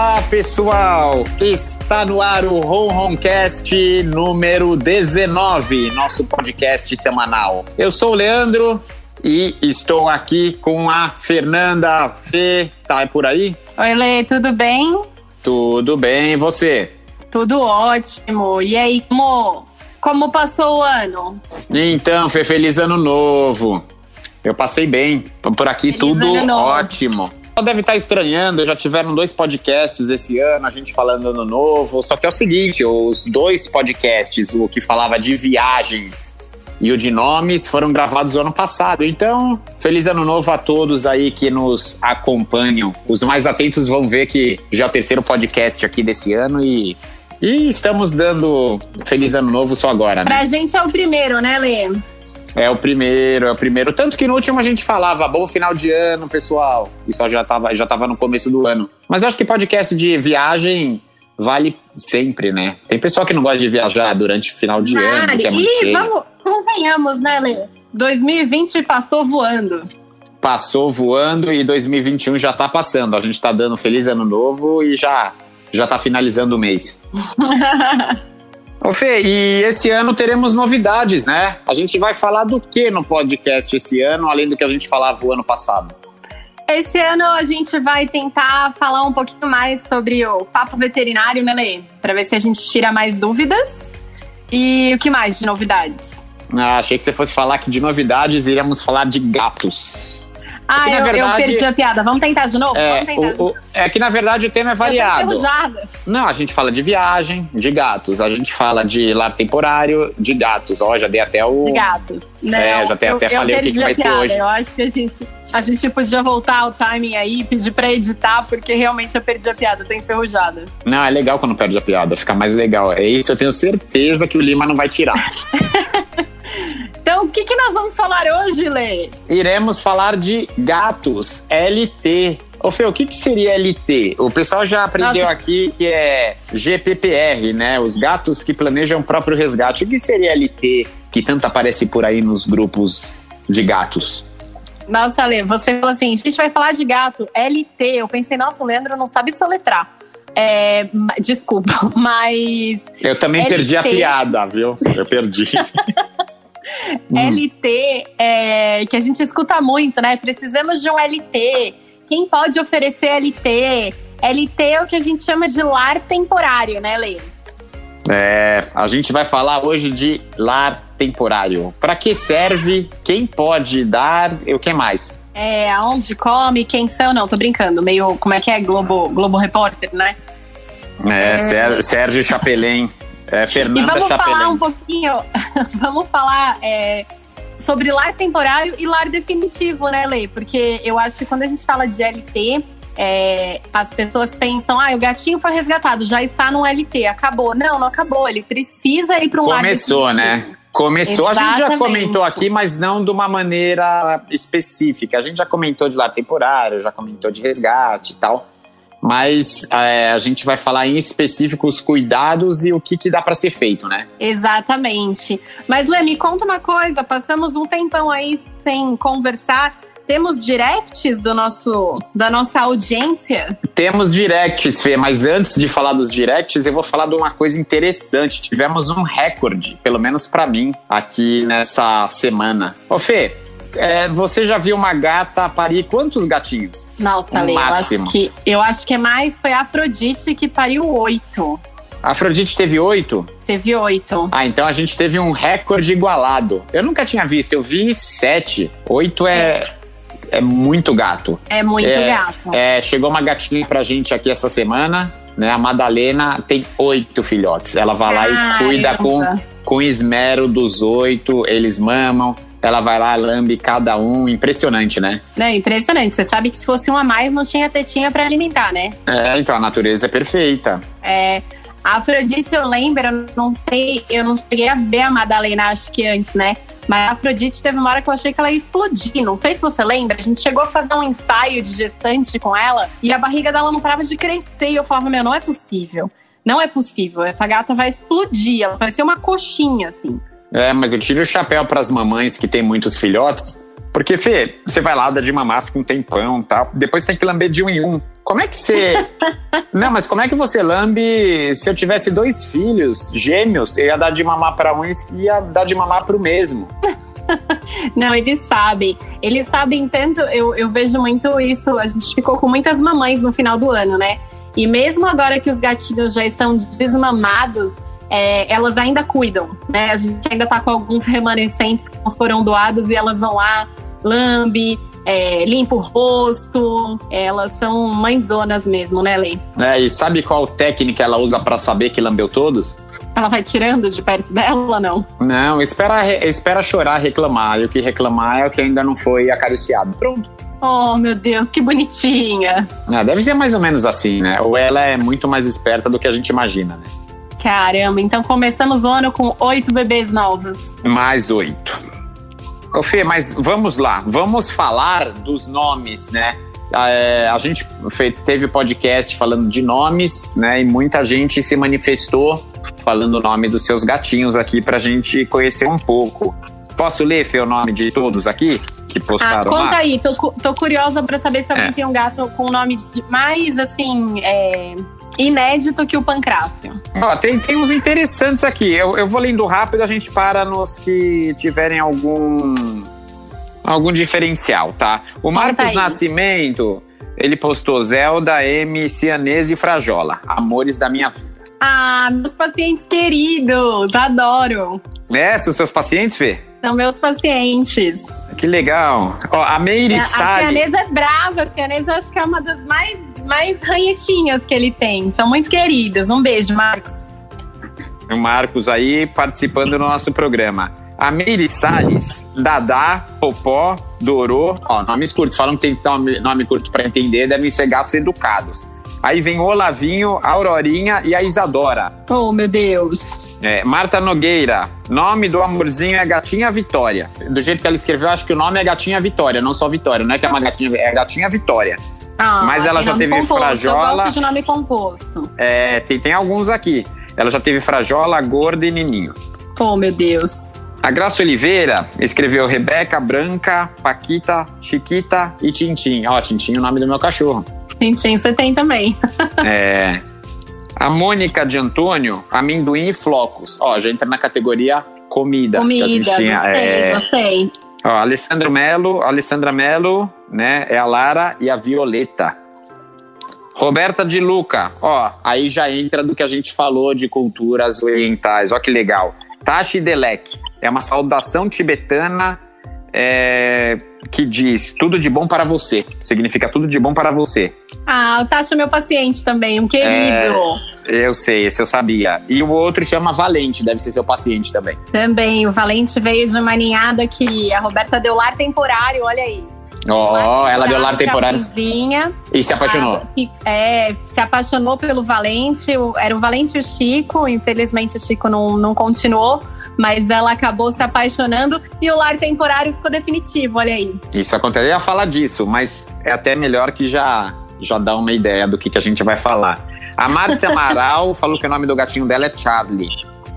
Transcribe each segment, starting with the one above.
Olá, pessoal! Está no ar o Ronroncast número 19, nosso podcast semanal. Eu sou o Leandro e estou aqui com a Fernanda. Fê, tá por aí? Oi, Lê, tudo bem? Tudo bem, e você? Tudo ótimo. E aí, como passou o ano? Então, Fê, feliz ano novo. Eu passei bem. Por aqui feliz tudo ótimo. Deve estar estranhando, já tiveram 2 podcasts esse ano, a gente falando ano novo, só que é o seguinte, os 2 podcasts, o que falava de viagens e o de nomes, foram gravados no ano passado. Então, feliz ano novo a todos aí que nos acompanham. Os mais atentos vão ver que já é o 3º podcast aqui desse ano e estamos dando feliz ano novo só agora, né? Pra gente é o primeiro, né, Lê? É o primeiro. Tanto que no último a gente falava, bom final de ano, pessoal. Isso já tava no começo do ano. Mas eu acho que podcast de viagem vale sempre, né? Tem pessoal que não gosta de viajar durante o final de ano, que é muito cheio. Convenhamos, né, Lê? 2020 passou voando. Passou voando e 2021 já tá passando. A gente tá dando feliz ano novo e já tá finalizando o mês. Ô Fê, e esse ano teremos novidades, né? A gente vai falar do que no podcast esse ano, além do que a gente falava o ano passado? Esse ano a gente vai tentar falar um pouquinho mais sobre o papo veterinário, né, Lê? Pra ver se a gente tira mais dúvidas. E o que mais de novidades? Achei que você fosse falar que de novidades iríamos falar de gatos. Eu perdi a piada. Vamos tentar de novo? É que, na verdade, o tema é variado. Não, a gente fala de viagem, de gatos. A gente fala de lar temporário, de gatos. Ó, já dei até o... De gatos. Não, até falei o que vai ser hoje. Eu acho que a gente podia voltar o timing aí, pedir pra editar, porque realmente eu perdi a piada. Tô enferrujada. Não, é legal quando perde a piada. Fica mais legal. É isso, eu tenho certeza que o Lima não vai tirar. Então, o que nós vamos falar hoje, Lê? Iremos falar de gatos, LT. Ô Fê, o que seria LT? O pessoal já aprendeu aqui que é GPPR, né? Os gatos que planejam o próprio resgate. O que seria LT, que tanto aparece por aí nos grupos de gatos? Nossa, Lê, você falou assim, a gente vai falar de gato, LT. Eu pensei, nossa, o Leandro não sabe soletrar. Desculpa, mas... Eu também perdi a piada, viu? Eu perdi. LT, que a gente escuta muito, né? Precisamos de um LT. Quem pode oferecer LT? LT é o que a gente chama de lar temporário, né, Lê? A gente vai falar hoje de lar temporário. Para que serve? Quem pode dar? E o que mais? Aonde come? Quem são? Não, tô brincando. Meio, como é que é? Globo Repórter, né? Sérgio Chapelin. Fernanda e vamos Chapelin. Falar um pouquinho, vamos falar sobre lar temporário e lar definitivo, né, Lê? Porque eu acho que quando a gente fala de LT, as pessoas pensam, o gatinho foi resgatado, já está no LT, acabou. Não acabou, ele precisa ir para um lar definitivo. Começou, né? Começou, exatamente. A gente já comentou aqui, mas não de uma maneira específica. A gente já comentou de lar temporário, já comentou de resgate e tal. Mas a gente vai falar em específico os cuidados e o que dá para ser feito, né? Exatamente. Mas, Lê, me conta uma coisa. Passamos um tempão aí sem conversar. Temos directs da nossa audiência? Temos directs, Fê. Mas antes de falar dos directs, eu vou falar de uma coisa interessante. Tivemos um recorde, pelo menos para mim, aqui nessa semana. Ô, Fê, você já viu uma gata parir quantos gatinhos? Nossa, Lê, eu acho que mais foi a Afrodite que pariu 8. A Afrodite teve 8? Teve 8. Então a gente teve um recorde igualado. Eu nunca tinha visto, eu vi 7. 8 é muito gato. É muito gato. Chegou uma gatinha pra gente aqui essa semana, né? A Madalena tem 8 filhotes. Ela vai lá e cuida com esmero dos 8, eles mamam. Ela vai lá, lambe cada um. Impressionante, né? Impressionante. Você sabe que se fosse um a mais, não tinha tetinha pra alimentar, né? Então a natureza é perfeita. A Afrodite, eu lembro, eu não cheguei a ver a Madalena, acho que antes, né? Mas a Afrodite teve uma hora que eu achei que ela ia explodir. Não sei se você lembra, a gente chegou a fazer um ensaio de gestante com ela e a barriga dela não parava de crescer. E eu falava, não é possível. Não é possível, essa gata vai explodir. Ela parecia uma coxinha, assim. Mas eu tiro o chapéu pras mamães que tem muitos filhotes, porque, Fê, você vai lá, dá de mamar, fica um tempão e tal, depois tem que lamber de um em um. Como é que você... Não, mas como é que você lambe... Se eu tivesse 2 filhos gêmeos, eu ia dar de mamar para um e ia dar de mamar para o mesmo. Não, eles sabem. Eles sabem tanto... Eu vejo muito isso. A gente ficou com muitas mamães no final do ano, né? E mesmo agora que os gatinhos já estão desmamados, elas ainda cuidam, né? A gente ainda tá com alguns remanescentes que não foram doados e elas vão lá, lambe... limpa o rosto, elas são mãezonas mesmo, né, Lê? E sabe qual técnica ela usa pra saber que lambeu todos? Ela vai tirando de perto dela, não? Não, espera chorar, reclamar. E o que reclamar é o que ainda não foi acariciado. Pronto. Oh, meu Deus, que bonitinha. Deve ser mais ou menos assim, né? Ou ela é muito mais esperta do que a gente imagina, né? Caramba, então começamos o ano com 8 bebês novos. Mais 8. Ô Fê, mas vamos lá, vamos falar dos nomes, né? A gente teve podcast falando de nomes, né? E muita gente se manifestou falando o nome dos seus gatinhos aqui pra gente conhecer um pouco. Posso ler, Fê, o nome de todos aqui que postaram lá? Conta aí, tô curiosa pra saber se alguém tem um gato com o nome mais, assim, inédito que o Pancrácio. Tem uns interessantes aqui. Eu vou lendo rápido, a gente para nos que tiverem algum diferencial, tá? O Marcos Nascimento, ele postou Zelda, M, Cianese e Frajola. Amores da minha vida. Ah, meus pacientes queridos, adoro. São seus pacientes, Fê? São meus pacientes. Que legal. A Meire Salles. A Cianese é brava, a Cianese acho que é uma das mais ranhetinhas que ele tem. São muito queridos. Um beijo, Marcos. O Marcos aí participando do nosso programa. A Meire Salles, Dadá, Popó, Dorô. Nomes curtos. Falam que tem nome curto para entender, devem ser gatos educados. Aí vem o Olavinho, a Aurorinha e a Isadora. Oh, meu Deus. Marta Nogueira. Nome do amorzinho é Gatinha Vitória. Do jeito que ela escreveu, acho que o nome é Gatinha Vitória, não só Vitória. Não é que é uma gatinha, é Gatinha Vitória. Mas ela já teve composto. Frajola. Eu gosto de nome composto. Tem alguns aqui. Ela já teve Frajola, Gorda e Nininho. Oh, meu Deus. A Graça Oliveira escreveu Rebeca, Branca, Paquita, Chiquita e Tintim. Tintim é o nome do meu cachorro. Tintim você tem também. A Mônica de Antônio, Amendoim e Flocos. Já entra na categoria comida. Gostei. Alessandra Mello, né? É a Lara e a Violeta. Roberta de Luca, aí já entra do que a gente falou de culturas orientais. Que legal. Tashi Delek, é uma saudação tibetana que diz tudo de bom para você. Significa tudo de bom para você. O Tashi é meu paciente também, um querido. Eu sei, esse eu sabia. E o outro chama Valente, deve ser seu paciente também. Também, o Valente veio de uma ninhada que a Roberta deu lar temporário, olha aí. Ela deu lar temporário. Vizinha, e se apaixonou. Se apaixonou pelo Valente. Era o Valente e o Chico. Infelizmente o Chico não continuou. Mas ela acabou se apaixonando e o lar temporário ficou definitivo, olha aí. Isso aconteceu, eu ia falar disso, mas é até melhor que já dá uma ideia do que a gente vai falar. A Márcia Amaral falou que o nome do gatinho dela é Charlie.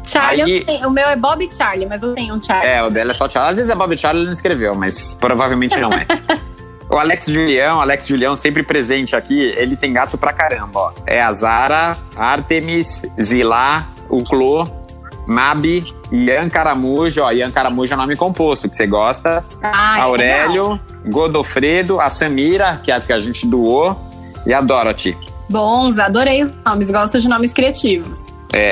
Charlie, o meu é Bob Charlie, mas eu tenho um Charlie. O dela é só Charlie. Às vezes é Bob Charlie, ele não escreveu, mas provavelmente não é. O Alex Julião, sempre presente aqui, ele tem gato pra caramba, É a Zara, Artemis, Zilá, o Clô, Mabi, Ian Caramujo. Ian Caramujo é nome composto, que você gosta. Aurélio, Godofredo, a Samira, que é a que a gente doou, e a Dorothy. Bons, adorei os nomes, gosto de nomes criativos.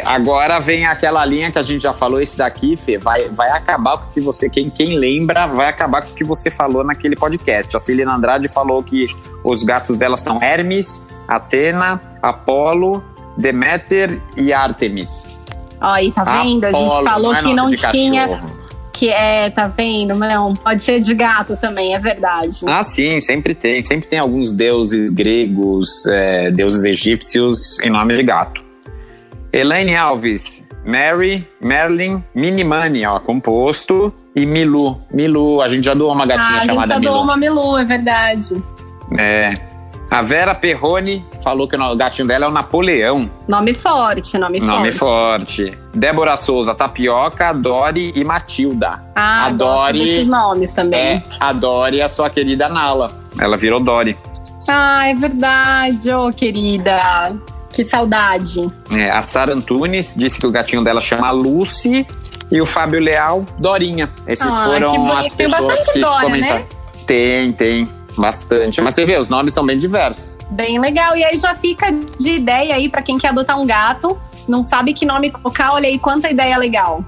Agora vem aquela linha que a gente já falou, esse daqui, Fê, vai acabar com o que você, quem lembra, vai acabar com o que você falou naquele podcast. A Celina Andrade falou que os gatos dela são Hermes, Atena, Apolo, Deméter e Ártemis. Aí, tá vendo? Apolo, a gente falou que não tinha... Cachorro. Tá vendo? Não, pode ser de gato também, é verdade. Sim, sempre tem alguns deuses gregos, deuses egípcios em nome de gato. Elaine Alves, Mary, Merlin, Minimani, composto, e Milu. A gente já doou uma gatinha chamada Milu. A gente já doou uma Milu, é verdade. A Vera Perrone falou que o gatinho dela é o Napoleão. Nome forte. Débora Souza, Tapioca, Dori e Matilda. A Dori, desses nomes também. A Dori é a sua querida Nala. Ela virou Dori. Ah, é verdade, querida. Que saudade. A Sara Antunes disse que o gatinho dela chama Lucy e o Fábio Leal, Dorinha. Esses foram as pessoas que comentaram. Né? Tem bastante. Mas você vê, os nomes são bem diversos. Bem legal. E aí já fica de ideia aí pra quem quer adotar um gato, não sabe que nome colocar, olha aí quanta ideia legal.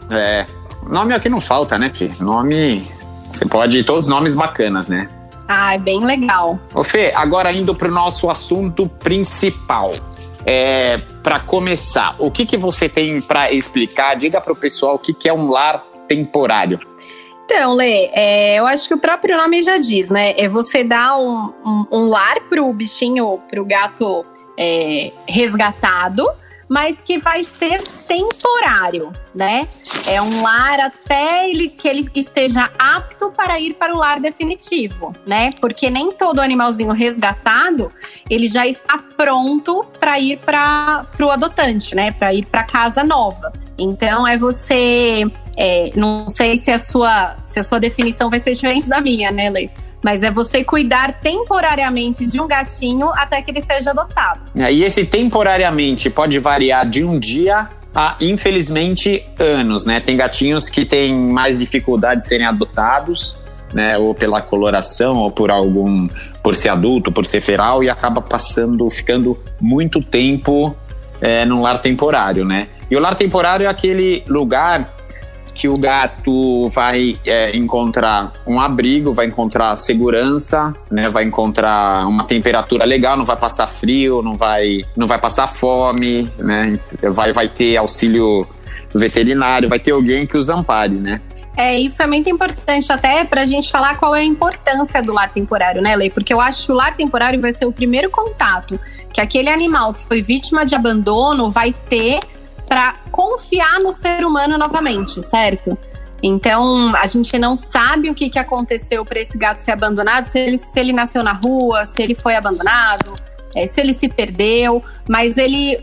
Nome é o que não falta, né, Fê? Nome, você pode, todos nomes bacanas, né? Ah, é bem legal. Ô Fê, agora indo pro nosso assunto principal. Para começar, o que você tem para explicar? Diga pro pessoal o que é um lar temporário. Então, Lê, eu acho que o próprio nome já diz, né? É você dar um lar pro bichinho, pro gato resgatado, mas que vai ser temporário, né? É um lar até que ele esteja apto para ir para o lar definitivo, né? Porque nem todo animalzinho resgatado, ele já está pronto para ir para o adotante, né? Para ir para casa nova. Então, você... não sei se a sua definição vai ser diferente da minha, né, Lê? Mas é você cuidar temporariamente de um gatinho até que ele seja adotado. E esse temporariamente pode variar de um dia a, infelizmente, anos, né? Tem gatinhos que têm mais dificuldade de serem adotados, né? Ou pela coloração, ou por ser adulto, por ser feral, e acaba ficando muito tempo num lar temporário, né? E o lar temporário é aquele lugar que o gato vai encontrar um abrigo, vai encontrar segurança, né? Vai encontrar uma temperatura legal, não vai passar frio, não vai passar fome, né? Vai ter auxílio veterinário, vai ter alguém que os ampare, né? Isso é muito importante até pra gente falar qual é a importância do lar temporário, né, Lei? Porque eu acho que o lar temporário vai ser o primeiro contato que aquele animal que foi vítima de abandono vai ter para confiar no ser humano novamente, certo? Então, a gente não sabe o que aconteceu para esse gato ser abandonado, se ele nasceu na rua, se ele foi abandonado, se ele se perdeu, mas ele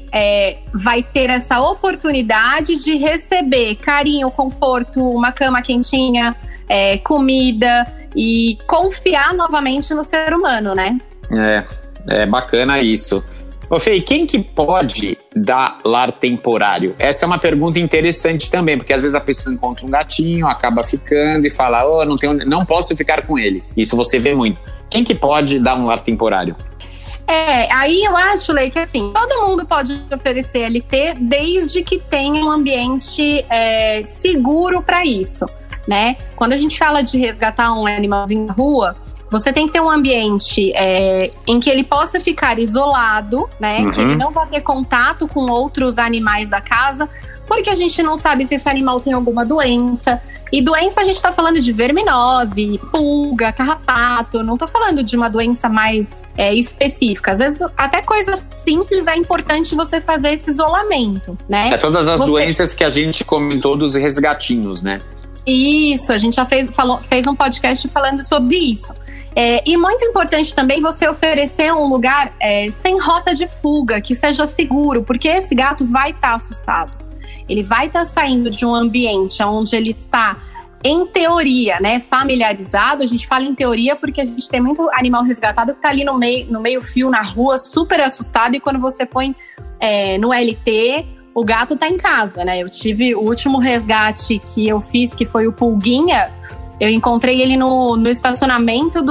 vai ter essa oportunidade de receber carinho, conforto, uma cama quentinha, comida e confiar novamente no ser humano, né? É bacana isso. Ô Fê, quem que pode dar lar temporário? Essa é uma pergunta interessante também, porque às vezes a pessoa encontra um gatinho, acaba ficando e fala, não posso ficar com ele. Isso você vê muito. Quem que pode dar um lar temporário? Aí eu acho, Lei, que assim, todo mundo pode oferecer LT desde que tenha um ambiente seguro para isso, né? Quando a gente fala de resgatar um animalzinho na rua, você tem que ter um ambiente em que ele possa ficar isolado, né? Uhum. Que ele não vai ter contato com outros animais da casa, porque a gente não sabe se esse animal tem alguma doença. E doença a gente tá falando de verminose, pulga, carrapato. Não tô falando de uma doença mais específica. Às vezes, até coisas simples é importante você fazer esse isolamento, né? Todas as doenças que a gente comentou dos resgatinhos, né? Isso, a gente já fez um podcast falando sobre isso. E muito importante também você oferecer um lugar sem rota de fuga, que seja seguro, porque esse gato vai estar assustado. Ele vai estar saindo de um ambiente onde ele está, em teoria, né, familiarizado. A gente fala em teoria porque a gente tem muito animal resgatado que está ali no meio fio, na rua, super assustado, e quando você põe no LT, o gato tá em casa, né? Eu tive o último resgate que eu fiz, que foi o Pulguinha. Eu encontrei ele no estacionamento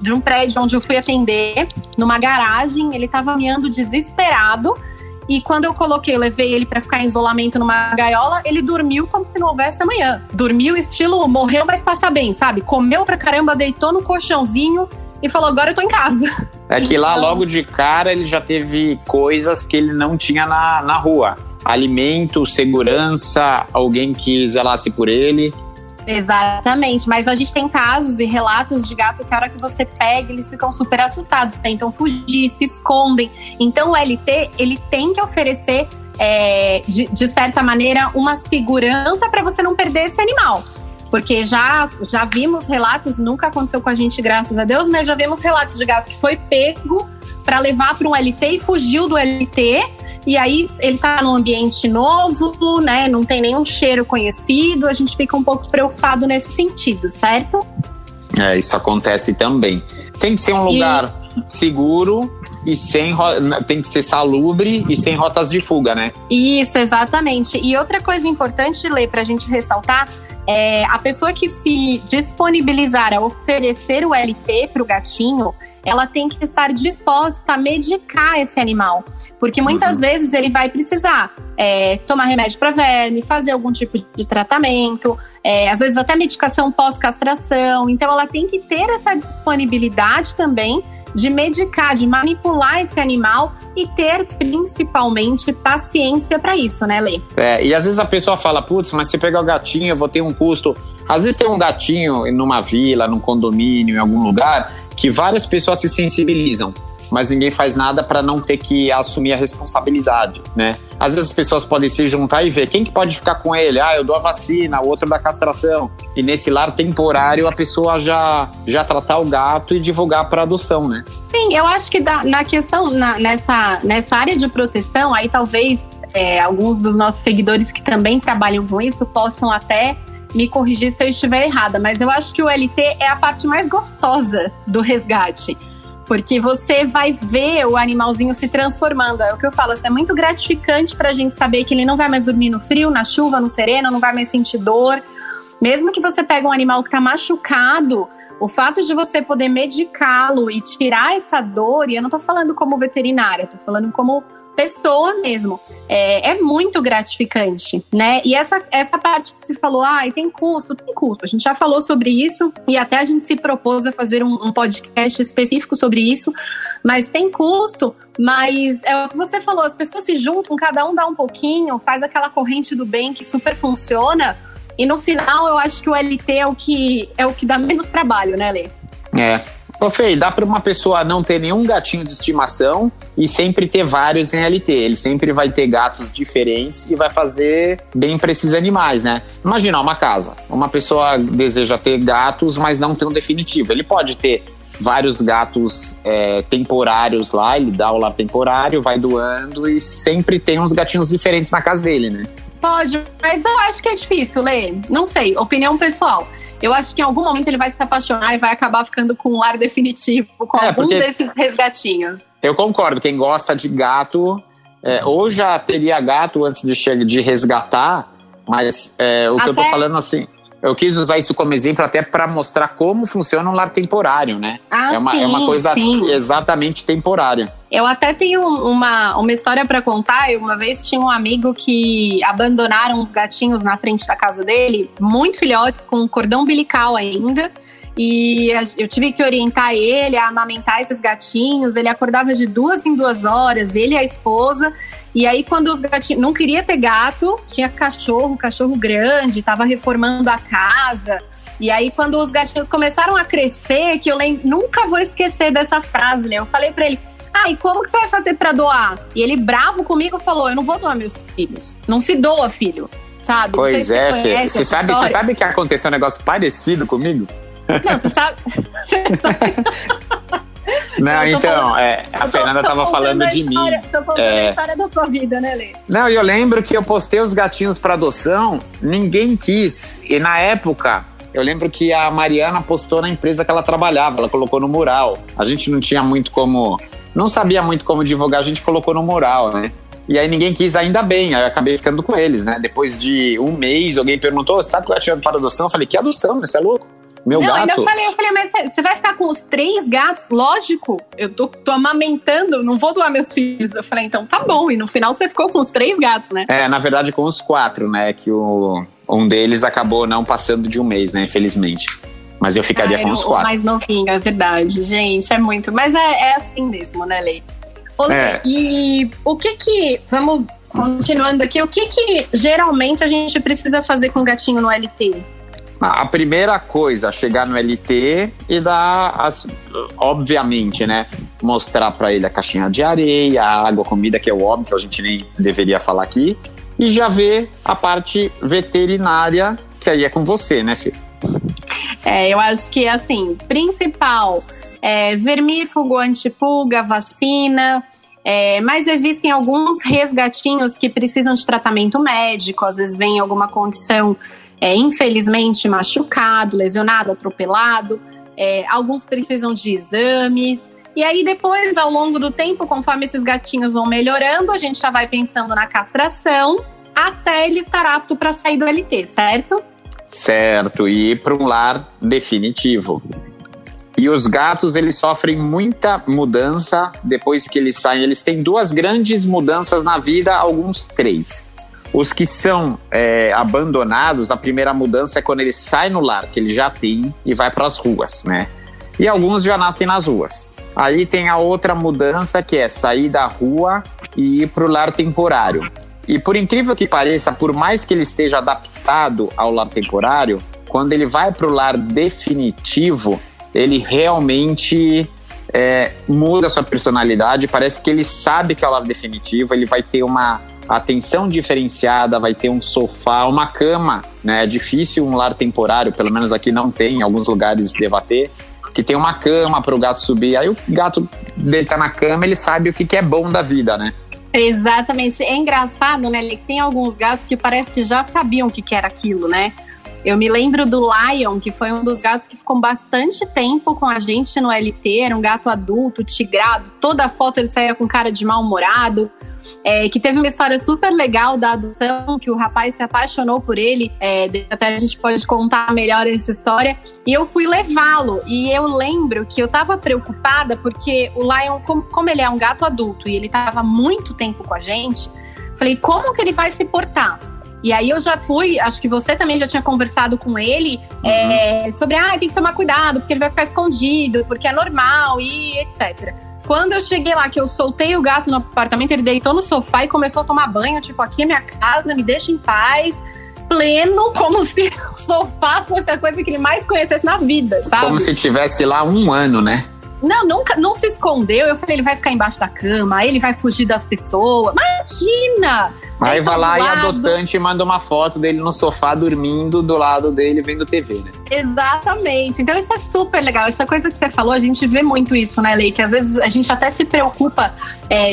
de um prédio onde eu fui atender, numa garagem. Ele tava miando desesperado. E quando eu levei ele pra ficar em isolamento numa gaiola, ele dormiu como se não houvesse amanhã. Dormiu estilo, morreu, mas passa bem, sabe? Comeu pra caramba, deitou no colchãozinho e falou, agora eu tô em casa. Que lá, logo de cara, ele já teve coisas que ele não tinha na rua. Alimento, segurança, alguém que zelasse por ele. Exatamente, mas a gente tem casos e relatos de gato que a hora que você pega, eles ficam super assustados, tentam fugir, se escondem. Então o LT, ele tem que oferecer, de certa maneira, uma segurança para você não perder esse animal. Porque já vimos relatos, nunca aconteceu com a gente, graças a Deus, mas já vimos relatos de gato que foi pego para levar para um LT e fugiu do LT. E aí ele tá num ambiente novo, né? Não tem nenhum cheiro conhecido. A gente fica um pouco preocupado nesse sentido, certo? Isso acontece também. Tem que ser um lugar seguro e tem que ser salubre e sem rotas de fuga, né? Isso, exatamente. E outra coisa importante, Lê, pra gente ressaltar, é a pessoa que se disponibilizar a oferecer o LT pro gatinho, ela tem que estar disposta a medicar esse animal. Porque muitas vezes ele vai precisar tomar remédio para verme, fazer algum tipo de tratamento, às vezes até medicação pós-castração. Então ela tem que ter essa disponibilidade também de medicar, de manipular esse animal e ter principalmente paciência para isso, né, Lê? E às vezes a pessoa fala, putz, mas se pegar o gatinho eu vou ter um custo. Às vezes tem um gatinho numa vila, num condomínio, em algum lugar, que várias pessoas se sensibilizam, mas ninguém faz nada para não ter que assumir a responsabilidade, né? Às vezes as pessoas podem se juntar e ver quem que pode ficar com ele. Eu dou a vacina, o outro da castração. E nesse lar temporário a pessoa já tratar o gato e divulgar para adoção, né? Sim, eu acho que na questão, nessa área de proteção, aí talvez alguns dos nossos seguidores que também trabalham com isso possam até me corrigir se eu estiver errada, mas eu acho que o LT é a parte mais gostosa do resgate, porque você vai ver o animalzinho se transformando. É o que eu falo, é muito gratificante pra gente saber que ele não vai mais dormir no frio, na chuva, no sereno, não vai mais sentir dor. Mesmo que você pegue um animal que tá machucado, o fato de você poder medicá-lo e tirar essa dor, e eu não tô falando como veterinária, tô falando como pessoa mesmo, é muito gratificante, né? E essa parte que se falou, tem custo, a gente já falou sobre isso e até a gente se propôs a fazer um podcast específico sobre isso, mas tem custo, mas é o que você falou, as pessoas se juntam, cada um dá um pouquinho, faz aquela corrente do bem que super funciona, e no final eu acho que o LT é o que dá menos trabalho, né, Lê? Ô Fê, dá para uma pessoa não ter nenhum gatinho de estimação e sempre ter vários em LT. Ele sempre vai ter gatos diferentes e vai fazer bem para esses animais, né? Imagina uma casa. Uma pessoa deseja ter gatos, mas não tem um definitivo. Ele pode ter vários gatos temporários lá, ele dá o lar temporário, vai doando e sempre tem uns gatinhos diferentes na casa dele, né? Pode, mas eu acho que é difícil, Lê. Não sei, opinião pessoal. Eu acho que em algum momento ele vai se apaixonar e vai acabar ficando com um lar definitivo com algum desses resgatinhos. Eu concordo, quem gosta de gato, ou já teria gato antes de resgatar, mas que eu tô falando assim, eu quis usar isso como exemplo até para mostrar como funciona um lar temporário, né? É uma coisa exatamente temporária. Eu até tenho uma história para contar. Eu uma vez tinha um amigo que abandonaram os gatinhos na frente da casa dele, muito filhotes, com cordão umbilical ainda. E eu tive que orientar ele a amamentar esses gatinhos. Ele acordava de 2 em 2 horas, ele e a esposa. E aí, quando os gatinhos... Não queria ter gato, tinha cachorro grande, tava reformando a casa. E aí, quando os gatinhos começaram a crescer, que eu nunca vou esquecer dessa frase, né? Eu falei pra ele, e como que você vai fazer pra doar? E ele, bravo comigo, falou, eu não vou doar meus filhos. Não se doa, filho, sabe? Pois é, Fê. Você sabe que aconteceu um negócio parecido comigo? Não, você sabe... Não, então, a Fernanda tava falando de mim. Tô contando a história da sua vida, né, Lê? Não, eu lembro que eu postei os gatinhos para adoção, ninguém quis. E na época, eu lembro que a Mariana postou na empresa que ela trabalhava, ela colocou no mural. A gente não tinha muito como... Não sabia muito como divulgar, a gente colocou no mural, né? E aí ninguém quis, ainda bem, aí eu acabei ficando com eles, né? Depois de um mês, alguém perguntou, você tá com gatinho para adoção? Eu falei, que adoção, você é louco? Meu gato. Ainda eu falei, mas você vai ficar com os 3 gatos? Lógico, eu tô amamentando, não vou doar meus filhos. Eu falei, então tá bom. E no final você ficou com os 3 gatos, né? Na verdade com os 4, né? Que um deles acabou não passando de um mês, né? Infelizmente. Mas eu ficaria com os 4. O mais novinho, é verdade. Gente, é muito. Mas é assim mesmo, né, Lê? Lê, e o que... Vamos continuando aqui. O que geralmente a gente precisa fazer com o gatinho no LT? A primeira coisa, chegar no LT e dar, obviamente, né, mostrar para ele a caixinha de areia, a água, a comida, que é o óbvio, a gente nem deveria falar aqui, e já ver a parte veterinária, que aí é com você, né, Fê? Eu acho que, assim, principal, vermífugo, antipulga, vacina, mas existem alguns resgatinhos que precisam de tratamento médico, às vezes vem alguma condição... infelizmente machucado, lesionado, atropelado. Alguns precisam de exames. E aí depois, ao longo do tempo, conforme esses gatinhos vão melhorando, a gente já vai pensando na castração até ele estar apto para sair do LT, certo? Certo, e ir para um lar definitivo. E os gatos, eles sofrem muita mudança depois que eles saem. Eles têm 2 grandes mudanças na vida, alguns 3. Os que são abandonados, a primeira mudança é quando ele sai no lar, que ele já tem, e vai para as ruas, né? E alguns já nascem nas ruas. Aí tem a outra mudança, que é sair da rua e ir para o lar temporário. E por incrível que pareça, por mais que ele esteja adaptado ao lar temporário, quando ele vai para o lar definitivo, ele realmente muda a sua personalidade. Parece que ele sabe que é o lar definitivo, ele vai ter uma atenção diferenciada, vai ter um sofá, uma cama, né? É difícil um lar temporário, pelo menos aqui não tem, em alguns lugares deva ter, que tem uma cama para o gato subir. Aí o gato deita na cama, ele sabe o que é bom da vida, né? Exatamente. É engraçado, né? Tem alguns gatos que parece que já sabiam o que era aquilo, né? Eu me lembro do Lion, que foi um dos gatos que ficou bastante tempo com a gente no LT. Era um gato adulto, tigrado. Toda foto ele saía com cara de mal-humorado. Que teve uma história super legal da adoção, que o rapaz se apaixonou por ele. Até a gente pode contar melhor essa história. E eu fui levá-lo. E eu lembro que eu tava preocupada porque o Lion, como ele é um gato adulto e ele tava muito tempo com a gente, falei, como que ele vai se portar? E aí eu já fui, acho que você também já tinha conversado com ele sobre, tem que tomar cuidado, porque ele vai ficar escondido, porque é normal e etc. Quando eu cheguei lá, que eu soltei o gato no apartamento, ele deitou no sofá e começou a tomar banho, tipo, aqui é minha casa, me deixa em paz, pleno, como se o sofá fosse a coisa que ele mais conhecesse na vida, sabe? Como se tivesse lá 1 ano, né? Não se escondeu. Eu falei, ele vai ficar embaixo da cama, ele vai fugir das pessoas. Imagina! Aí vai lá e a adotante manda uma foto dele no sofá dormindo do lado dele vendo TV, né? Exatamente. Então isso é super legal. Essa coisa que você falou, a gente vê muito isso, né, Lei? Que às vezes a gente até se preocupa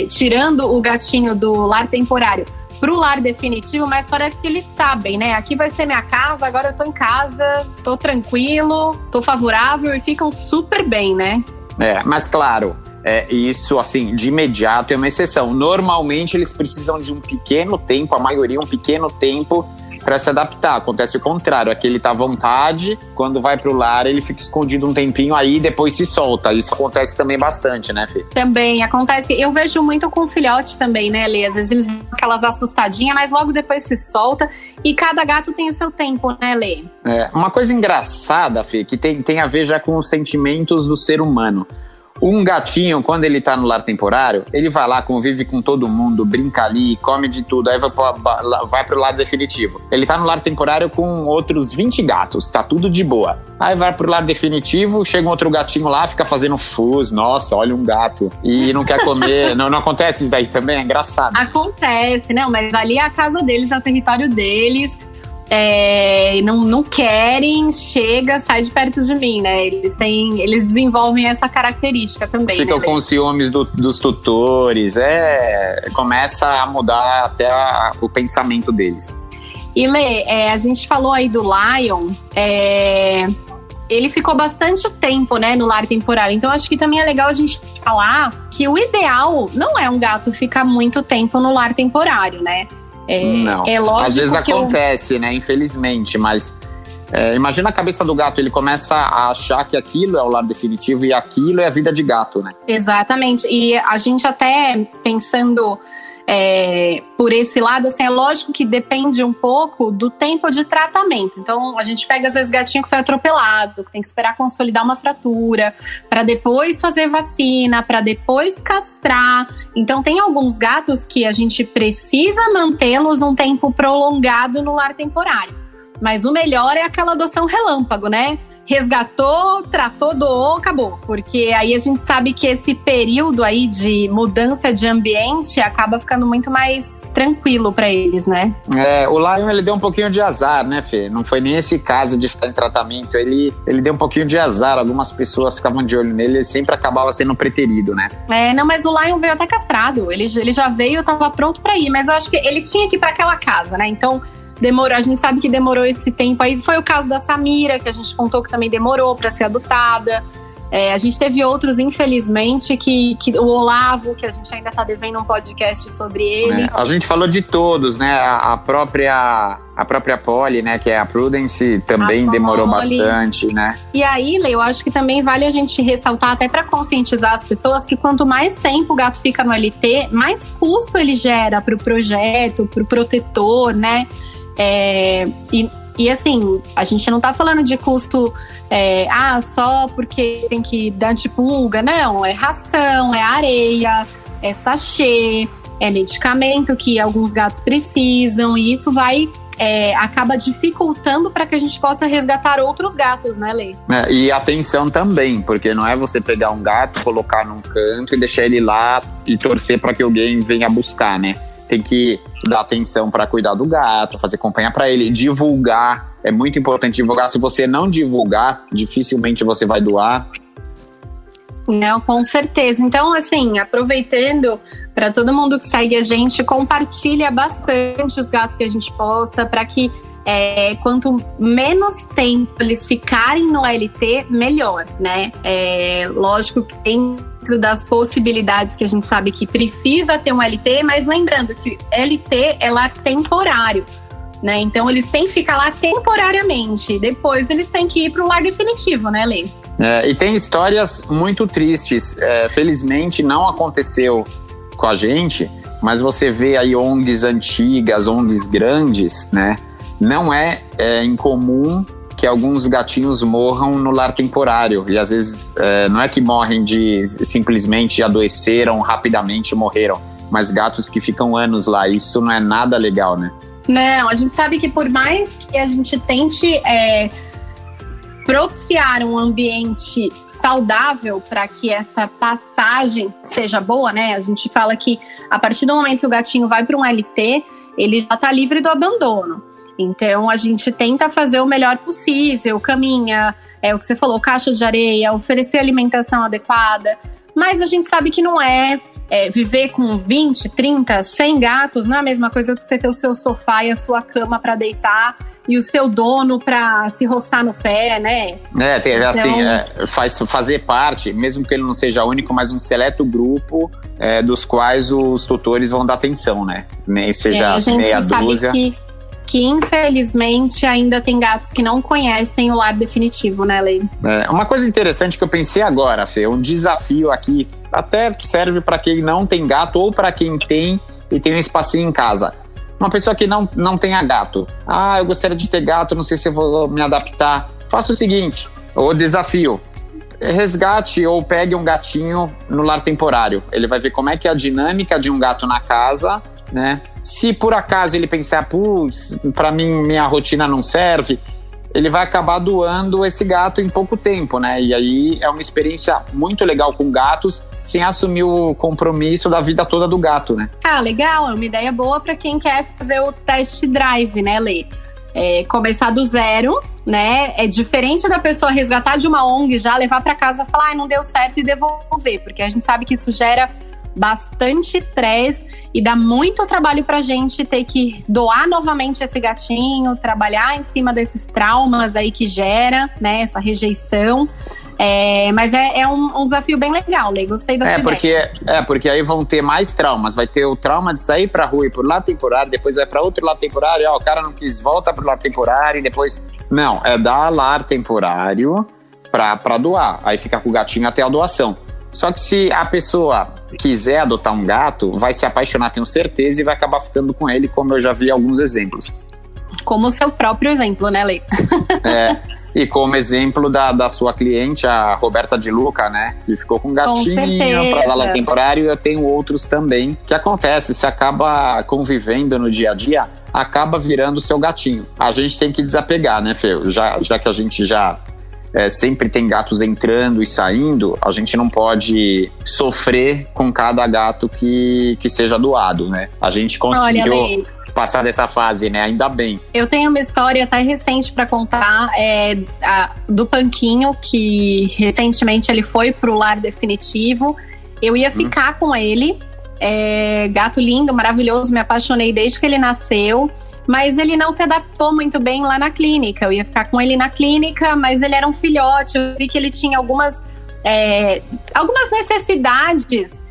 tirando o gatinho do lar temporário pro lar definitivo, mas parece que eles sabem, né? Aqui vai ser minha casa, agora eu tô em casa, tô tranquilo, tô favorável e ficam super bem, né? Mas claro, isso assim, de imediato é uma exceção. Normalmente eles precisam de um pequeno tempo, a maioria um pequeno tempo para se adaptar. Acontece o contrário, aqui ele tá à vontade, quando vai pro lar ele fica escondido um tempinho, aí depois se solta. Isso acontece também bastante, né, Fê? Também acontece, eu vejo muito com filhote também, né, Lê? Às vezes eles dão aquelas assustadinhas, mas logo depois se solta, e cada gato tem o seu tempo, né, Lê? Uma coisa engraçada, Fê, que tem a ver já com os sentimentos do ser humano. Um gatinho, quando ele tá no lar temporário, ele vai lá, convive com todo mundo, brinca ali, come de tudo, aí vai pro lar definitivo. Ele tá no lar temporário com outros 20 gatos, tá tudo de boa. Aí vai pro lar definitivo, chega um outro gatinho lá, fica fazendo fuzz, nossa, olha um gato, e não quer comer. não acontece isso daí também? É engraçado. Acontece, não, mas ali é a casa deles, é o território deles. Não querem, chega, sai de perto de mim, né? Eles desenvolvem essa característica também. Ficam com ciúmes dos tutores, começa a mudar até o pensamento deles. E Lê, a gente falou aí do Lion, ele ficou bastante tempo, né, no lar temporário. Então acho que também é legal a gente falar que o ideal não é um gato ficar muito tempo no lar temporário, né? Não, lógico, às vezes acontece, né, infelizmente, mas imagina a cabeça do gato, ele começa a achar que aquilo é o lar definitivo e aquilo é a vida de gato, né? Exatamente, e a gente até pensando por esse lado, assim, é lógico que depende um pouco do tempo de tratamento. Então a gente pega às vezes gatinho que foi atropelado, que tem que esperar consolidar uma fratura, para depois fazer vacina, para depois castrar. Então tem alguns gatos que a gente precisa mantê-los um tempo prolongado no lar temporário. Mas o melhor é aquela adoção relâmpago, né? Resgatou, tratou, doou, acabou. Porque aí a gente sabe que esse período aí de mudança de ambiente acaba ficando muito mais tranquilo pra eles, né? O Lion, ele deu um pouquinho de azar, né, Fê? Não foi nem esse caso de ficar em tratamento. Ele deu um pouquinho de azar. Algumas pessoas ficavam de olho nele, ele sempre acabava sendo preterido, né? Não, mas o Lion veio até castrado. Ele já veio, tava pronto pra ir. Mas eu acho que ele tinha que ir pra aquela casa, né? Então demorou, a gente sabe que demorou esse tempo. Aí foi o caso da Samira, que a gente contou que também demorou para ser adotada. A gente teve outros, infelizmente, que o Olavo, que a gente ainda está devendo um podcast sobre ele. A gente falou de todos, né? A própria Polly, né? Que é a Prudence, também demorou bastante, né? E aí, Lê, eu acho que também vale a gente ressaltar, até para conscientizar as pessoas, que quanto mais tempo o gato fica no LT, mais custo ele gera para o projeto, para o protetor, né? E assim, a gente não tá falando de custo só porque tem que dar de pulga, não. É ração, é areia, é sachê, é medicamento que alguns gatos precisam. E isso acaba dificultando para que a gente possa resgatar outros gatos, né, Lê? E atenção também, porque não é você pegar um gato, colocar num canto e deixar ele lá e torcer para que alguém venha buscar, né? Tem que dar atenção para cuidar do gato, fazer companhia para ele, divulgar. É muito importante divulgar. Se você não divulgar, dificilmente você vai doar. Não, com certeza. Então, assim, aproveitando, para todo mundo que segue a gente, compartilha bastante os gatos que a gente posta, para que quanto menos tempo eles ficarem no LT, melhor, né? Lógico que dentro das possibilidades que a gente sabe que precisa ter um LT, mas lembrando que LT é lar temporário, né? Então eles têm que ficar lá temporariamente, depois eles têm que ir para o lar definitivo, né, Lê? E tem histórias muito tristes. Felizmente não aconteceu com a gente, mas você vê aí ONGs antigas, ONGs grandes, né? Não é incomum que alguns gatinhos morram no lar temporário. E às vezes não é que morrem simplesmente adoeceram rapidamente e morreram, mas gatos que ficam anos lá. Isso não é nada legal, né? Não, a gente sabe que por mais que a gente tente propiciar um ambiente saudável para que essa passagem seja boa, né? A gente fala que a partir do momento que o gatinho vai para um LT, ele já está livre do abandono. Então, a gente tenta fazer o melhor possível, caminha, o que você falou, caixa de areia, oferecer alimentação adequada. Mas a gente sabe que não viver com 20, 30, 100 gatos, não é a mesma coisa que você ter o seu sofá e a sua cama para deitar e o seu dono para se roçar no pé, né? Fazer parte, mesmo que ele não seja único, mas um seleto grupo dos quais os tutores vão dar atenção, né? Nem seja meia dúzia. Que infelizmente ainda tem gatos que não conhecem o lar definitivo, né, Lei? Uma coisa interessante que eu pensei agora, Fê, um desafio aqui, até serve para quem não tem gato ou para quem tem e tem um espacinho em casa. Uma pessoa que não tenha gato. Eu gostaria de ter gato, não sei se eu vou me adaptar. Faça o seguinte, o desafio, resgate ou pegue um gatinho no lar temporário. Ele vai ver como é que é a dinâmica de um gato na casa, né? Se por acaso ele pensar, para mim minha rotina não serve, ele vai acabar doando esse gato em pouco tempo, né? E aí é uma experiência muito legal com gatos, sem assumir o compromisso da vida toda do gato, né? Legal, é uma ideia boa para quem quer fazer o test drive, né, Lê? Começar do zero, né? É diferente da pessoa resgatar de uma ONG, já levar para casa e falar, não deu certo e devolver, porque a gente sabe que isso gera bastante estresse e dá muito trabalho pra gente ter que doar novamente esse gatinho, trabalhar em cima desses traumas aí que gera, né, essa rejeição. Mas é um desafio bem legal, Lê, gostei da sua ideia. Porque aí vão ter mais traumas, vai ter o trauma de sair pra rua e por lar temporário, depois vai pra outro lar temporário, o cara não quis, volta pro lar temporário e depois... Não, dar lar temporário pra doar, aí fica com o gatinho até a doação. Só que se a pessoa quiser adotar um gato, vai se apaixonar, tenho certeza, e vai acabar ficando com ele, como eu já vi alguns exemplos. Como o seu próprio exemplo, né, Lê? E como exemplo da sua cliente, a Roberta de Luca, né? Que ficou com um gatinho para lá temporário, e eu tenho outros também. Que acontece, você acaba convivendo no dia a dia, acaba virando o seu gatinho. A gente tem que desapegar, né, Fê? Já que a gente sempre tem gatos entrando e saindo, a gente não pode sofrer com cada gato que seja doado, né? A gente conseguiu passar dessa fase, né? Ainda bem. Eu tenho uma história até recente para contar do Panquinho, que recentemente ele foi pro lar definitivo. Eu ia ficar com ele, gato lindo, maravilhoso, me apaixonei desde que ele nasceu. Mas ele não se adaptou muito bem lá na clínica. Eu ia ficar com ele na clínica, mas ele era um filhote. Eu vi que ele tinha algumas algumas necessidades,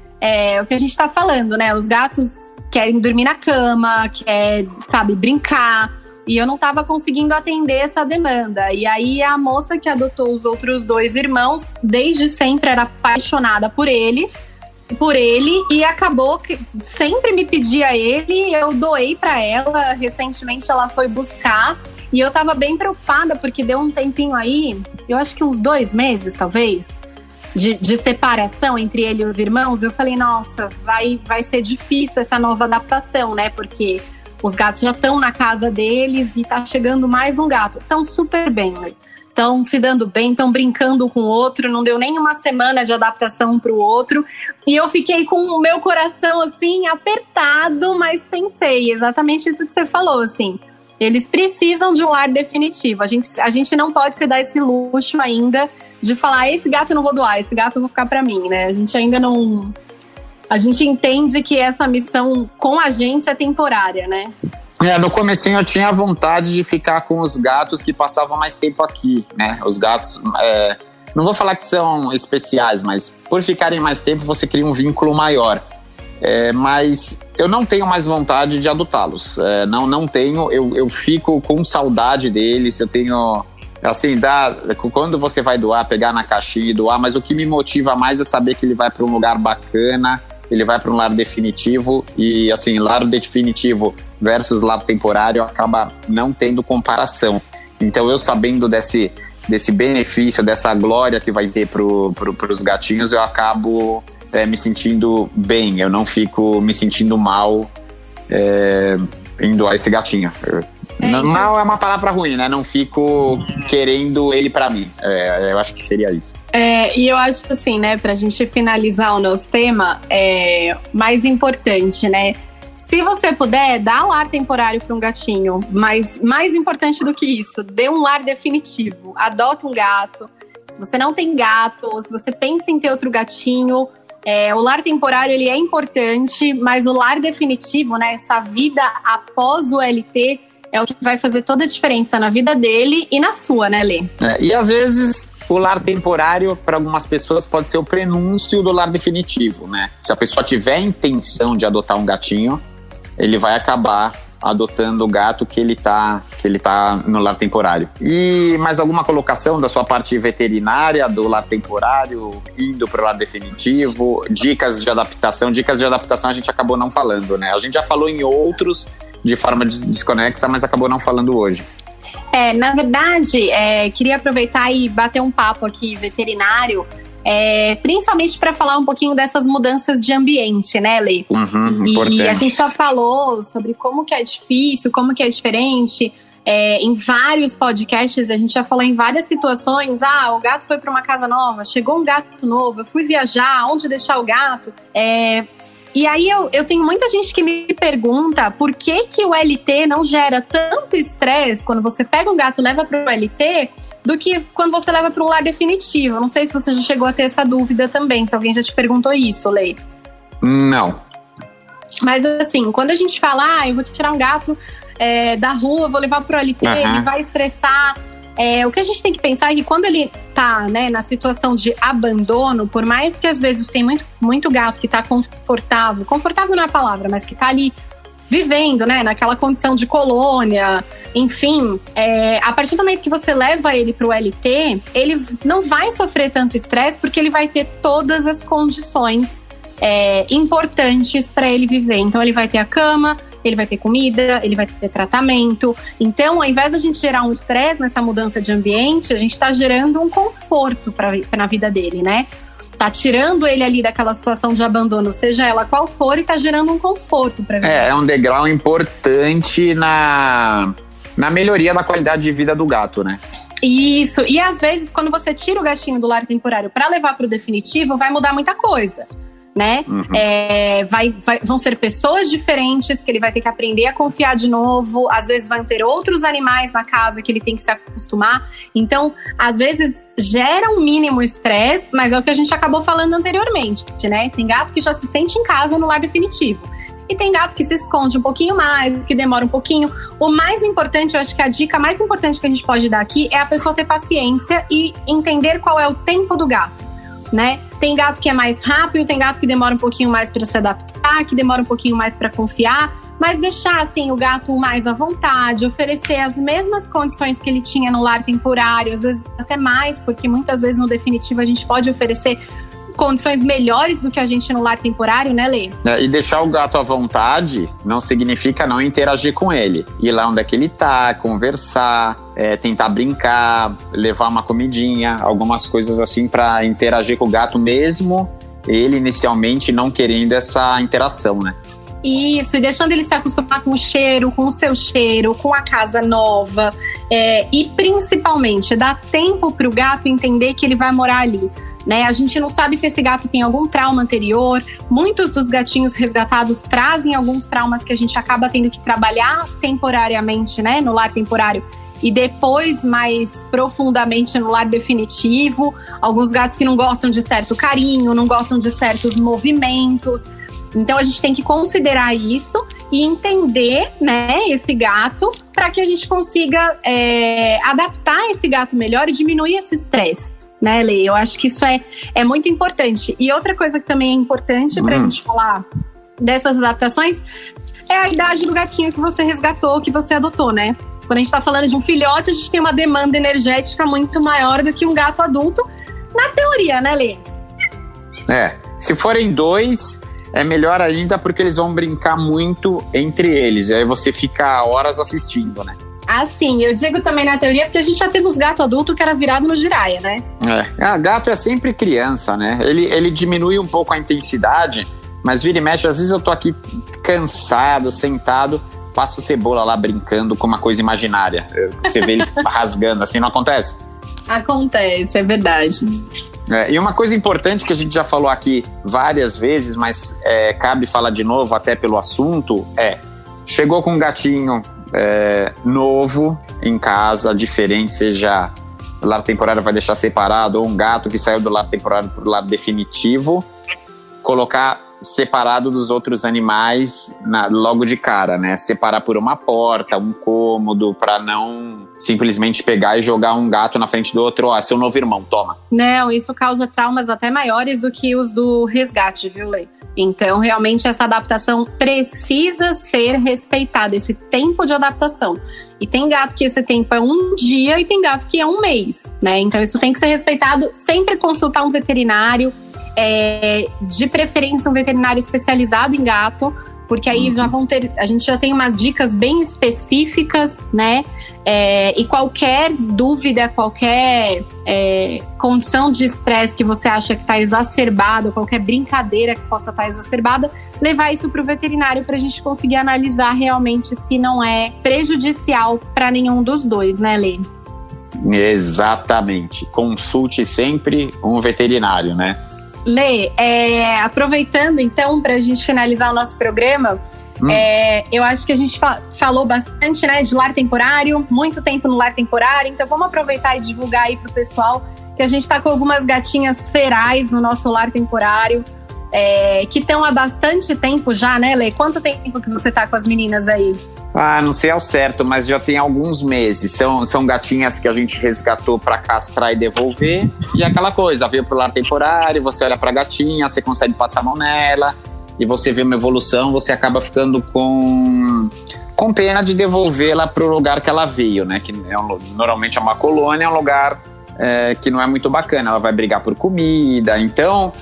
o que a gente tá falando, né? Os gatos querem dormir na cama, querem, sabe, brincar. E eu não estava conseguindo atender essa demanda. E aí a moça que adotou os outros 2 irmãos, desde sempre era apaixonada por ele, e acabou que sempre me pedia ele, eu doei para ela. Recentemente ela foi buscar e eu estava bem preocupada porque deu um tempinho aí, eu acho que uns 2 meses talvez, de separação entre ele e os irmãos. Eu falei, nossa, vai ser difícil essa nova adaptação, né? Porque os gatos já estão na casa deles e tá chegando mais um gato. Estão super bem, né? Estão se dando bem, estão brincando com o outro. Não deu nem uma semana de adaptação um pro outro. E eu fiquei com o meu coração, assim, apertado, mas pensei exatamente isso que você falou, assim. Eles precisam de um lar definitivo. A gente não pode se dar esse luxo ainda de falar, esse gato eu não vou doar, esse gato eu vou ficar pra mim, né? A gente ainda não... A gente entende que essa missão com a gente é temporária, né? No comecinho eu tinha vontade de ficar com os gatos que passavam mais tempo aqui, né? Os gatos, não vou falar que são especiais, mas por ficarem mais tempo você cria um vínculo maior. Mas eu não tenho mais vontade de adotá-los. Não tenho, eu fico com saudade deles, eu tenho... Assim, quando você vai doar, pegar na caixinha e doar, mas o que me motiva mais é saber que ele vai para um lugar bacana, ele vai para um lar definitivo, e assim, lar definitivo versus lar temporário acaba não tendo comparação. Então eu sabendo desse benefício, dessa glória que vai ter pros gatinhos, eu acabo me sentindo bem, eu não fico me sentindo mal em doar esse gatinho. Não é uma palavra ruim, né? Não fico querendo ele pra mim. Eu acho que seria isso. E eu acho assim, né? Pra gente finalizar o nosso tema, mais importante, né? Se você puder, dá um lar temporário para um gatinho. Mas mais importante do que isso, dê um lar definitivo. Adota um gato. Se você não tem gato, ou se você pensa em ter outro gatinho, o lar temporário ele é importante, mas o lar definitivo, né? Essa vida após o LT é o que vai fazer toda a diferença na vida dele e na sua, né, Lê? E às vezes o lar temporário, para algumas pessoas, pode ser o prenúncio do lar definitivo, né? Se a pessoa tiver a intenção de adotar um gatinho, ele vai acabar adotando o gato que ele tá no lar temporário. E mais alguma colocação da sua parte veterinária, do lar temporário, indo para o lar definitivo? Dicas de adaptação a gente acabou não falando, né? A gente já falou em outros de forma desconexa, mas acabou não falando hoje. Na verdade, queria aproveitar e bater um papo aqui veterinário, principalmente para falar um pouquinho dessas mudanças de ambiente, né, Lê? Importante. E a gente já falou sobre como que é difícil, como que é diferente. Em vários podcasts, a gente já falou em várias situações. O gato foi para uma casa nova, chegou um gato novo, eu fui viajar, onde deixar o gato? E aí eu tenho muita gente que me pergunta por que o LT não gera tanto estresse quando você pega um gato e leva para o LT do que quando você leva para um lar definitivo. Não sei se você já chegou a ter essa dúvida também, se alguém já te perguntou isso, Lê. Não. Mas assim, quando a gente fala, eu vou tirar um gato da rua, vou levar para o LT, ele vai estressar. O que a gente tem que pensar é que quando ele tá, né, na situação de abandono, por mais que às vezes tem muito gato que tá confortável não é a palavra, mas que tá ali vivendo, né, naquela condição de colônia, enfim, a partir do momento que você leva ele pro LT, ele não vai sofrer tanto estresse porque ele vai ter todas as condições importantes para ele viver. Então ele vai ter a cama, ele vai ter comida, ele vai ter tratamento. Então, ao invés da gente gerar um estresse nessa mudança de ambiente, a gente está gerando um conforto na vida dele, né? Tá tirando ele ali daquela situação de abandono, seja ela qual for, e tá gerando um conforto para vida. É um degrau importante na melhoria da qualidade de vida do gato, né? Isso. E às vezes, quando você tira o gatinho do lar temporário para levar pro definitivo, vai mudar muita coisa, né? Vão ser pessoas diferentes que ele vai ter que aprender a confiar de novo. Às vezes vão ter outros animais na casa que ele tem que se acostumar. Então, às vezes gera um mínimo estresse, mas é o que a gente acabou falando anteriormente, né? Tem gato que já se sente em casa no lar definitivo. E tem gato que se esconde um pouquinho mais, que demora um pouquinho. O mais importante, eu acho que a dica mais importante que a gente pode dar aqui é a pessoa ter paciência e entender qual é o tempo do gato. né? Tem gato que é mais rápido, tem gato que demora um pouquinho mais para se adaptar, que demora um pouquinho mais para confiar, mas deixar assim o gato mais à vontade, oferecer as mesmas condições que ele tinha no lar temporário, às vezes até mais, porque muitas vezes no definitivo a gente pode oferecer condições melhores do que a gente no lar temporário, né, Lê? E deixar o gato à vontade não significa não interagir com ele. Ir lá onde é que ele tá, conversar, tentar brincar, levar uma comidinha, algumas coisas assim para interagir com o gato, mesmo ele inicialmente não querendo essa interação, né? Isso, e deixando ele se acostumar com o cheiro, com o seu cheiro, com a casa nova. E principalmente, dar tempo para o gato entender que ele vai morar ali. Né? A gente não sabe se esse gato tem algum trauma anterior. Muitos dos gatinhos resgatados trazem alguns traumas que a gente acaba tendo que trabalhar temporariamente, né? No lar temporário. E depois, mais profundamente, no lar definitivo. Alguns gatos que não gostam de certo carinho, não gostam de certos movimentos. Então a gente tem que considerar isso e entender, né, esse gato para que a gente consiga adaptar esse gato melhor e diminuir esse estresse, né, Lê? Eu acho que isso é muito importante. E outra coisa que também é importante para a gente falar dessas adaptações é a idade do gatinho que você resgatou, que você adotou, né? Quando a gente está falando de um filhote, a gente tem uma demanda energética muito maior do que um gato adulto, na teoria, né, Lê? Se forem 2... é melhor ainda porque eles vão brincar muito entre eles. E aí você fica horas assistindo, né? Sim, eu digo também na teoria porque a gente já teve uns gatos adultos que era virado no giraia, né? Gato é sempre criança, né? Ele diminui um pouco a intensidade, mas vira e mexe. Às vezes eu tô aqui cansado, sentado, passo cebola lá brincando com uma coisa imaginária. Você vê ele rasgando assim, não acontece? Acontece, é verdade. E uma coisa importante que a gente já falou aqui várias vezes, mas cabe falar de novo até pelo assunto, chegou com um gatinho novo em casa, diferente, seja lar temporário vai deixar separado, ou um gato que saiu do lar temporário para o lar definitivo, colocar separado dos outros animais logo de cara, né? Separar por uma porta, um cômodo, para não simplesmente pegar e jogar um gato na frente do outro. Seu novo irmão, toma. Não, isso causa traumas até maiores do que os do resgate, viu, Lê? Então, realmente, essa adaptação precisa ser respeitada, esse tempo de adaptação. E tem gato que esse tempo é um dia e tem gato que é um mês, né? Então, isso tem que ser respeitado. Sempre consultar um veterinário, de preferência um veterinário especializado em gato, porque aí a gente já tem umas dicas bem específicas, né? E qualquer dúvida, qualquer condição de estresse que você acha que está exacerbada, qualquer brincadeira que possa estar exacerbada, levar isso para o veterinário para a gente conseguir analisar realmente se não é prejudicial para nenhum dos dois, né, Lê? Exatamente. Consulte sempre um veterinário, né? Lê, aproveitando então para a gente finalizar o nosso programa, eu acho que a gente falou bastante, né, de lar temporário, muito tempo no lar temporário, então vamos aproveitar e divulgar aí pro pessoal que a gente tá com algumas gatinhas ferais no nosso lar temporário, que estão há bastante tempo já, né, Lê? Quanto tempo que você tá com as meninas aí? Não sei ao certo, mas já tem alguns meses. São gatinhas que a gente resgatou para castrar e devolver. E aquela coisa, veio pro lar temporário, você olha pra gatinha, você consegue passar a mão nela, e você vê uma evolução, você acaba ficando com pena de devolvê-la pro lugar que ela veio, né? Que normalmente é uma colônia, é um lugar que não é muito bacana. Ela vai brigar por comida, então...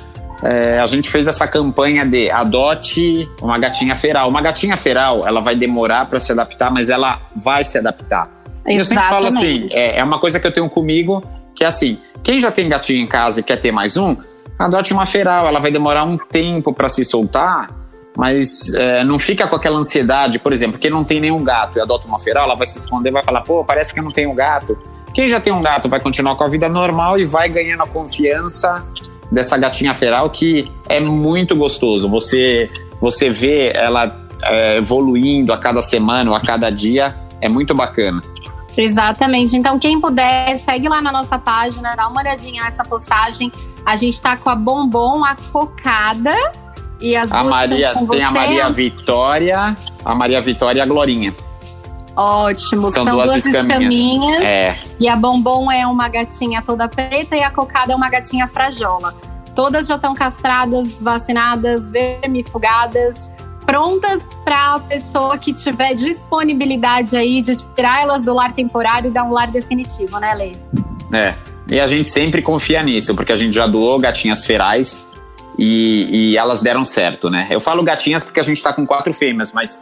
a gente fez essa campanha de adote uma gatinha feral. Uma gatinha feral, ela vai demorar para se adaptar, mas ela vai se adaptar. Exatamente. Eu sempre falo assim, é uma coisa que eu tenho comigo, que é assim, quem já tem gatinho em casa e quer ter mais um, adote uma feral. Ela vai demorar um tempo para se soltar, mas não fica com aquela ansiedade. Por exemplo, quem não tem nenhum gato e adota uma feral, ela vai se esconder, vai falar, parece que eu não tenho gato. Quem já tem um gato vai continuar com a vida normal e vai ganhando a confiança dessa gatinha feral, que é muito gostoso. Você vê ela evoluindo a cada semana ou a cada dia, é muito bacana. Exatamente. Então, quem puder, segue lá na nossa página, dá uma olhadinha nessa postagem. A gente tá com a Bombom, a Cocada e as duas tem a Maria Vitória, e a Glorinha. Ótimo, são duas escaminhas. E a Bombom é uma gatinha toda preta e a Cocada é uma gatinha frajola. Todas já estão castradas, vacinadas, vermifugadas, prontas para a pessoa que tiver disponibilidade aí de tirar elas do lar temporário e dar um lar definitivo, né, Lê? E a gente sempre confia nisso, porque a gente já doou gatinhas ferais e elas deram certo, né? Eu falo gatinhas porque a gente tá com 4 fêmeas, mas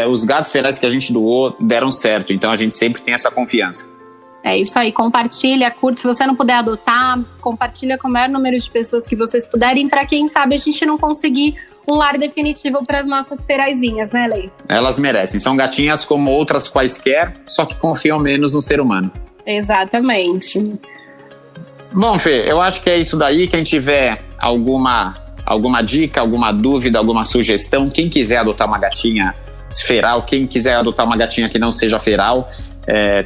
os gatos ferais que a gente doou deram certo, então a gente sempre tem essa confiança. É isso aí, compartilha, curte. Se você não puder adotar, compartilha com o maior número de pessoas que vocês puderem, para quem sabe a gente não conseguir um lar definitivo para as nossas feraizinhas, né, Lei? Elas merecem, são gatinhas como outras quaisquer, só que confiam menos no ser humano. Exatamente. Bom, Fê, eu acho que é isso daí. Quem tiver alguma dica, alguma dúvida, alguma sugestão, quem quiser adotar uma gatinha feral, quem quiser adotar uma gatinha que não seja feral,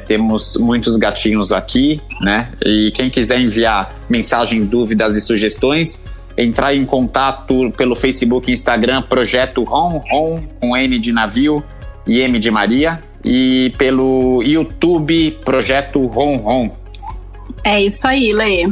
temos muitos gatinhos aqui, né? E quem quiser enviar mensagem, dúvidas e sugestões, entrar em contato pelo Facebook e Instagram, Projeto Ron, com N de navio e M de Maria, e pelo YouTube, Projeto Ron. É isso aí, Lê.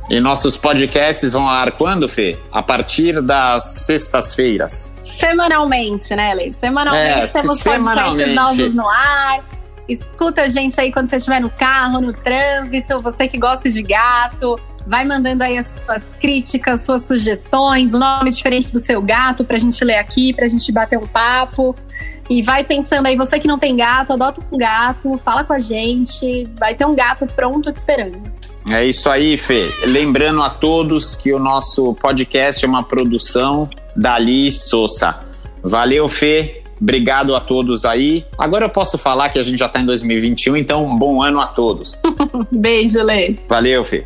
E nossos podcasts vão ao ar quando, Fê? A partir das sextas-feiras. Semanalmente, né, Lê? Semanalmente temos podcasts novos no ar. Escuta a gente aí quando você estiver no carro, no trânsito, você que gosta de gato, vai mandando aí as suas críticas, suas sugestões, o nome diferente do seu gato pra gente ler aqui, pra gente bater um papo. E vai pensando aí, você que não tem gato, adota um gato, fala com a gente, vai ter um gato pronto te esperando. É isso aí, Fê. Lembrando a todos que o nosso podcast é uma produção da Ali Souza. Valeu, Fê. Obrigado a todos aí. Agora eu posso falar que a gente já está em 2021, então um bom ano a todos. Beijo, Lê. Valeu, Fê.